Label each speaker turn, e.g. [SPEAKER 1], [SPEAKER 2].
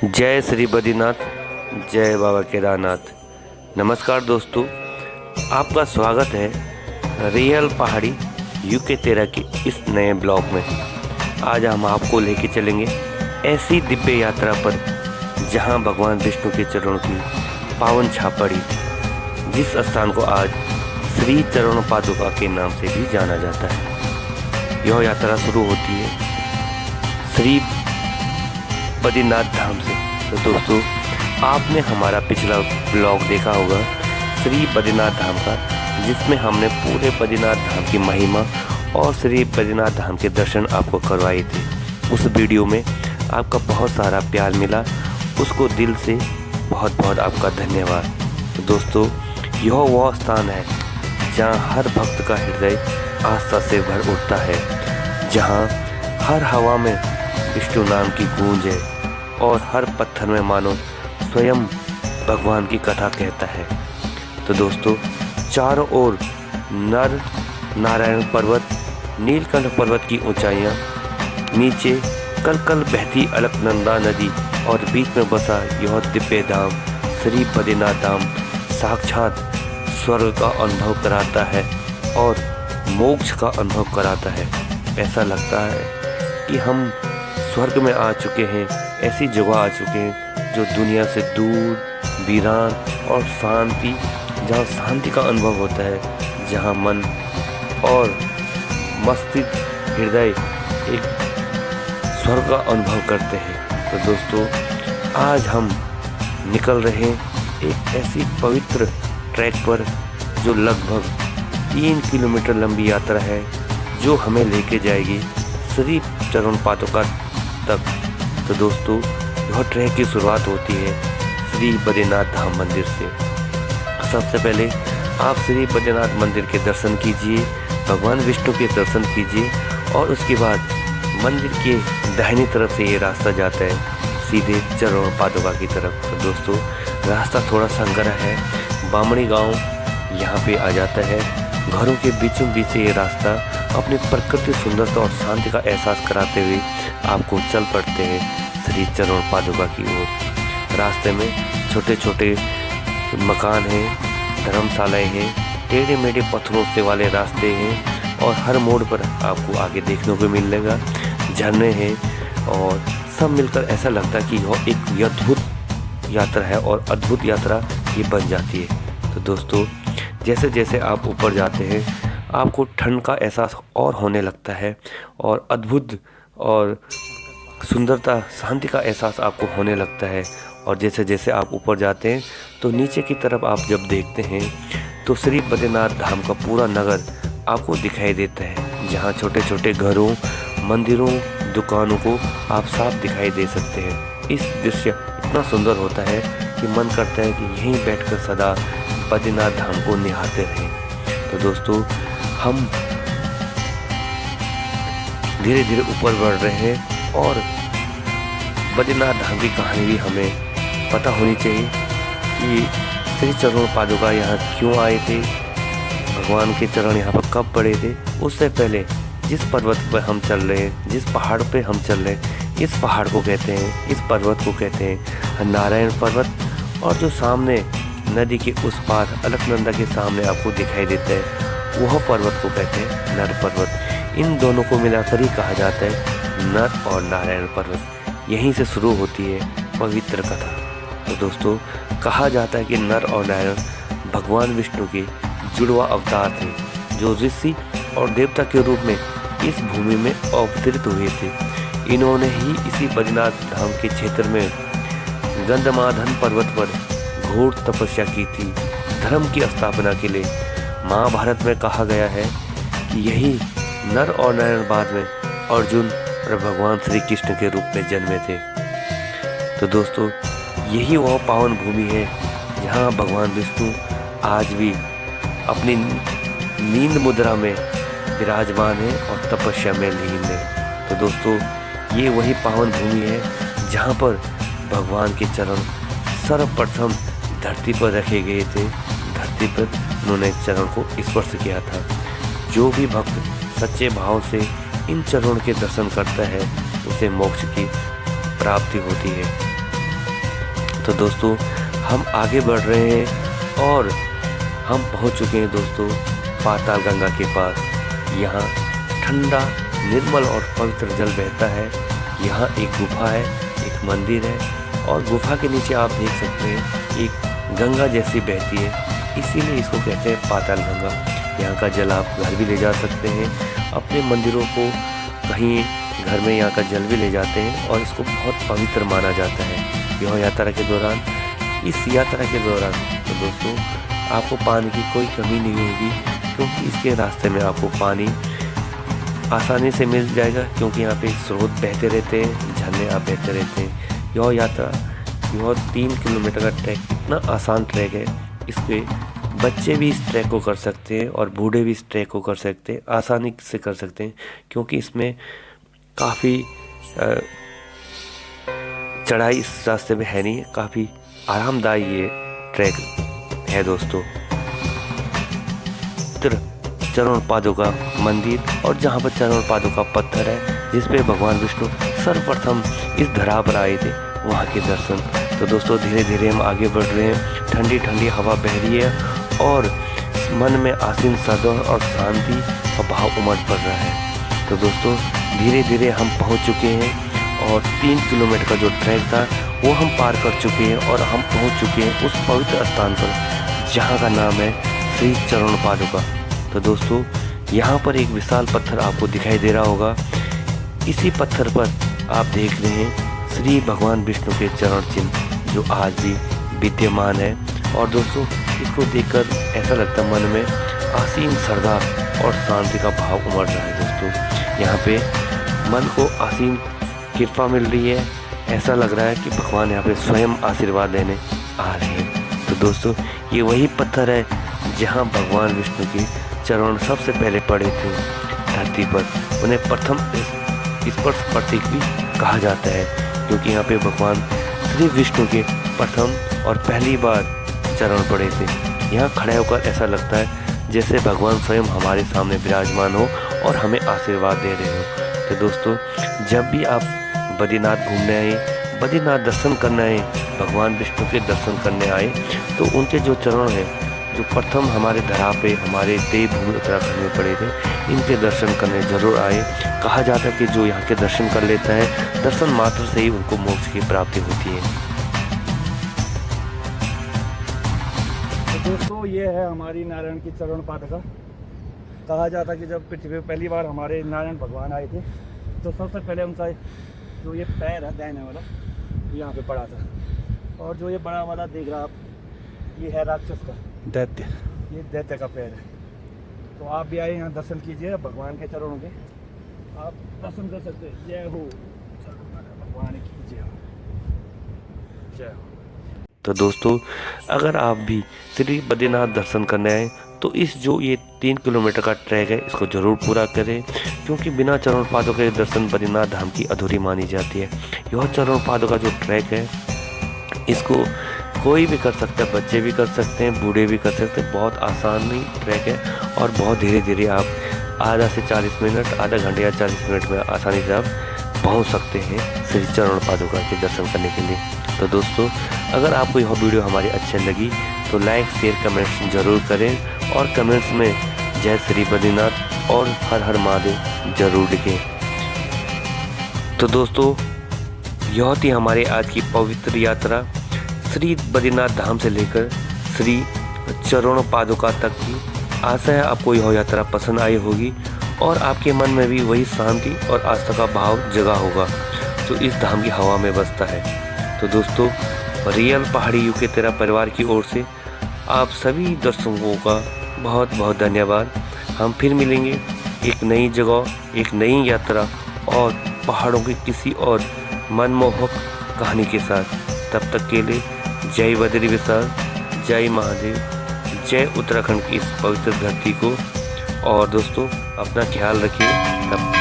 [SPEAKER 1] जय श्री बद्रीनाथ, जय बाबा केदारनाथ। नमस्कार दोस्तों, आपका स्वागत है रियल पहाड़ी यूके 13 के इस नए ब्लॉग में। आज हम आपको लेके चलेंगे ऐसी दिव्य यात्रा पर जहां भगवान विष्णु के चरणों की पावन छाप पड़ी थी, जिस स्थान को आज श्री चरण पादुका के नाम से भी जाना जाता है। यह यात्रा शुरू होती है श्री बद्रीनाथ धाम से। तो दोस्तों, आपने हमारा पिछला ब्लॉग देखा होगा श्री बद्रीनाथ धाम का, जिसमें हमने पूरे बद्रीनाथ धाम की महिमा और श्री बद्रीनाथ धाम के दर्शन आपको करवाए थे। उस वीडियो में आपका बहुत सारा प्यार मिला, उसको दिल से बहुत बहुत आपका धन्यवाद। तो दोस्तों, यह वह स्थान है जहाँ हर भक्त का हृदय आस्था से भर उठता है, जहाँ हर हवा में विष्णु नाम की गूंज है और हर पत्थर में मानो स्वयं भगवान की कथा कहता है। तो दोस्तों, चारों ओर नर नारायण पर्वत, नीलकंठ पर्वत की ऊंचाइयां, नीचे कल कल बहती अलकनंदा नदी और बीच में बसा यह दिव्य धाम श्री बद्रीनाथ धाम साक्षात स्वर्ग का अनुभव कराता है और मोक्ष का अनुभव कराता है। ऐसा लगता है कि हम स्वर्ग में आ चुके हैं, ऐसी जगह आ चुके हैं जो दुनिया से दूर, वीरान और शांति, जहाँ शांति का अनुभव होता है, जहाँ मन और मस्तिष्क हृदय एक स्वर्ग का अनुभव करते हैं। तो दोस्तों, आज हम निकल रहे हैं एक ऐसी पवित्र ट्रैक पर जो लगभग 3 किलोमीटर लंबी यात्रा है, जो हमें लेके जाएगी श्री चरण पादुका तक। तो दोस्तों, यह ट्रैक की शुरुआत होती है श्री बद्रीनाथ धाम मंदिर से। सबसे पहले आप श्री बद्रीनाथ मंदिर के दर्शन कीजिए, भगवान विष्णु के दर्शन कीजिए और उसके बाद मंदिर के दाहिनी तरफ से ये रास्ता जाता है सीधे चरण पादुका की तरफ। तो दोस्तों, रास्ता थोड़ा संघरा है, बामणी गांव यहाँ पे आ जाता है। घरों के बीचों बीच से ये रास्ता अपनी प्रकृति सुंदरता और शांति का एहसास कराते हुए आपको चल पड़ते हैं श्री चरण पादुका की ओर। रास्ते में छोटे छोटे मकान हैं, धर्मशालाएं हैं, टेढ़े मेढ़े पत्थरों से वाले रास्ते हैं और हर मोड़ पर आपको आगे देखने को मिलेगा झरने हैं और सब मिलकर ऐसा लगता है कि यह एक अद्भुत यात्रा है और अद्भुत यात्रा ये बन जाती है। तो दोस्तों, जैसे जैसे आप ऊपर जाते हैं आपको ठंड का एहसास और होने लगता है और अद्भुत और सुंदरता, शांति का एहसास आपको होने लगता है। और जैसे जैसे आप ऊपर जाते हैं तो नीचे की तरफ आप जब देखते हैं तो श्री बद्रीनाथ धाम का पूरा नगर आपको दिखाई देता है, जहाँ छोटे छोटे घरों, मंदिरों, दुकानों को आप साफ दिखाई दे सकते हैं। इस दृश्य इतना सुंदर होता है कि मन करता है कि यहीं बैठकर सदा बद्रीनाथ धाम को निहारते रहें। तो दोस्तों, हम धीरे धीरे ऊपर बढ़ रहे हैं और बद्रीनाथ धाम की कहानी भी हमें पता होनी चाहिए कि श्री चरण पादुका यहाँ क्यों आए थे, भगवान के चरण यहाँ पर कब पड़े थे। उससे पहले जिस पर्वत पर हम चल रहे हैं, जिस पहाड़ पे हम चल रहे हैं, इस पहाड़ को कहते हैं, इस पर्वत को कहते हैं नारायण पर्वत। और जो सामने नदी के उस पार अलकनंदा के सामने आपको दिखाई देता है, वह पर्वत को कहते हैं नर पर्वत। इन दोनों को मिलाकर ही कहा जाता है नर और नारायण पर्वत। यहीं से शुरू होती है पवित्र कथा। तो दोस्तों, कहा जाता है कि नर और नारायण भगवान विष्णु के जुड़वा अवतार थे, जो ऋषि और देवता के रूप में इस भूमि में अवतरित हुए थे। इन्होंने ही इसी बद्रीनाथ धाम के क्षेत्र में गंधमादन पर्वत पर घोर तपस्या की थी धर्म की स्थापना के लिए। महाभारत में कहा गया है कि यही नर और नारायण बाद में अर्जुन और भगवान श्री कृष्ण के रूप में जन्मे थे। तो दोस्तों, यही वह पावन भूमि है जहाँ भगवान विष्णु आज भी अपनी नींद मुद्रा में विराजमान है और तपस्या में लीन है। तो दोस्तों, ये वही पावन भूमि है जहाँ पर भगवान के चरण सर्वप्रथम धरती पर रखे गए थे। धरती पर उन्होंने चरण को स्पर्श किया था। जो भी भक्त सच्चे भाव से इन चरणों के दर्शन करता है, उसे मोक्ष की प्राप्ति होती है। तो दोस्तों हम आगे बढ़ रहे हैं और हम पहुंच चुके हैं दोस्तों पाताल गंगा के पास। यहाँ ठंडा निर्मल और पवित्र जल बहता है। यहाँ एक गुफा है, एक मंदिर है और गुफा के नीचे आप देख सकते हैं एक गंगा जैसी बहती है, इसीलिए इसको कहते हैं पाताल गंगा। यहाँ का जल आप घर भी ले जा सकते हैं, अपने मंदिरों को कहीं घर में यहाँ का जल भी ले जाते हैं और इसको बहुत पवित्र माना जाता है। यह यात्रा के दौरान तो दोस्तों आपको पानी की कोई कमी नहीं होगी, क्योंकि इसके रास्ते में आपको पानी आसानी से मिल जाएगा, क्योंकि यहाँ पे स्रोत बहते रहते हैं, झरने आप बहते रहते हैं। यह 3 किलोमीटर का ट्रैक इतना आसान ट्रैक है, इसके बच्चे भी इस ट्रैक को कर सकते हैं और बूढ़े भी इस ट्रैक को कर सकते हैं, आसानी से कर सकते हैं, क्योंकि इसमें काफ़ी चढ़ाई इस रास्ते में है नहीं, काफ़ी आरामदायी ये ट्रैक है दोस्तों। चरण पादुका मंदिर, और जहाँ पर चरण पादुका पत्थर है जिस पे भगवान विष्णु सर्वप्रथम इस धरा पर आए थे, वहाँ के दर्शन। तो दोस्तों धीरे धीरे हम आगे बढ़ रहे हैं। ठंडी ठंडी हवा बह रही है और मन में आसीन सदर और शांति का भाव उमड़ पड़ रहा है। तो दोस्तों धीरे धीरे हम पहुँच चुके हैं और 3 किलोमीटर का जो ट्रैक था वो हम पार कर चुके हैं और हम पहुँच चुके हैं उस पवित्र स्थान पर जहाँ का नाम है श्री चरण पादुका। तो दोस्तों यहाँ पर एक विशाल पत्थर आपको दिखाई दे रहा होगा। इसी पत्थर पर आप देख रहे हैं श्री भगवान विष्णु के चरण चिन्ह, जो आज भी विद्यमान है। और दोस्तों इसको देखकर ऐसा लगता है मन में असीम श्रद्धा और शांति का भाव उमड़ रहा है। दोस्तों यहाँ पे मन को असीम कृपा मिल रही है, ऐसा लग रहा है कि भगवान यहाँ पे स्वयं आशीर्वाद देने आ रहे हैं। तो दोस्तों ये वही पत्थर है जहाँ भगवान विष्णु के चरण सबसे पहले पड़े थे धरती पर। उन्हें प्रथम स्पर्श प्रतीक भी कहा जाता है, क्योंकि यहाँ पे भगवान श्री विष्णु के प्रथम और पहली बार चरण पड़े थे। यहाँ खड़े होकर ऐसा लगता है जैसे भगवान स्वयं हमारे सामने विराजमान हो और हमें आशीर्वाद दे रहे हो। तो दोस्तों जब भी आप बद्रीनाथ घूमने आए, बद्रीनाथ दर्शन करने आए, भगवान विष्णु के दर्शन करने आए, तो उनके जो चरण हैं, जो प्रथम हमारे धरा पे हमारे देवभूमि उत्तराखंड में पड़े थे, इनके दर्शन करने जरूर आए। कहा जाता है कि जो यहाँ के दर्शन कर लेता है, दर्शन मात्र से ही उनको मोक्ष की प्राप्ति होती है।
[SPEAKER 2] तो दोस्तों ये है हमारी नारायण की चरण पादुका। कहा जाता है कि जब पृथ्वी पर पहली बार हमारे नारायण भगवान आए थे, तो सबसे पहले उनका जो ये पैर है दाहिने वाला, तो यहाँ पे पड़ा था। और जो ये बड़ा वाला देख रहा आप, ये है राक्षस का
[SPEAKER 1] दैत्य,
[SPEAKER 2] ये दैत्य का पैर है। तो आप भी आए यहाँ दर्शन कीजिए भगवान के चरणों के, आप दर्शन कर सकते हैं। जय हो भगवान की, जय हो, जय हो।
[SPEAKER 1] तो दोस्तों अगर आप भी श्री बद्रीनाथ दर्शन करने आए तो इस जो ये 3 किलोमीटर का ट्रैक है इसको ज़रूर पूरा करें, क्योंकि बिना चरण पादुका के दर्शन बद्रीनाथ धाम की अधूरी मानी जाती है। यह चरण पादुका जो ट्रैक है इसको कोई भी कर सकता है, बच्चे भी कर सकते हैं, बूढ़े भी कर सकते हैं। बहुत आसान ट्रैक है और बहुत धीरे धीरे आप आधा से 40 मिनट, आधा घंटे या 40 मिनट में आसानी से आप पहुंच सकते हैं श्री चरण पादुका के दर्शन करने के लिए। तो दोस्तों अगर आपको यह वीडियो हमारी अच्छी लगी तो लाइक शेयर कमेंट्स जरूर करें और कमेंट्स में जय श्री बद्रीनाथ और हर हर महादेव जरूर लिखें। तो दोस्तों यह थी हमारे आज की पवित्र यात्रा श्री बद्रीनाथ धाम से लेकर श्री चरण पादुका तक की। आशा है आपको यह यात्रा पसंद आई होगी और आपके मन में भी वही शांति और आस्था का भाव जगा होगा जो इस धाम की हवा में बसता है। तो दोस्तों रियल पहाड़ी यूके तेरा परिवार की ओर से आप सभी दर्शकों का बहुत बहुत धन्यवाद। हम फिर मिलेंगे एक नई जगह, एक नई यात्रा और पहाड़ों की किसी और मनमोहक कहानी के साथ। तब तक के लिए जय बद्री विशाल, जय महादेव, जय उत्तराखंड की इस पवित्र धरती को। और दोस्तों अपना ख्याल रखिए। तब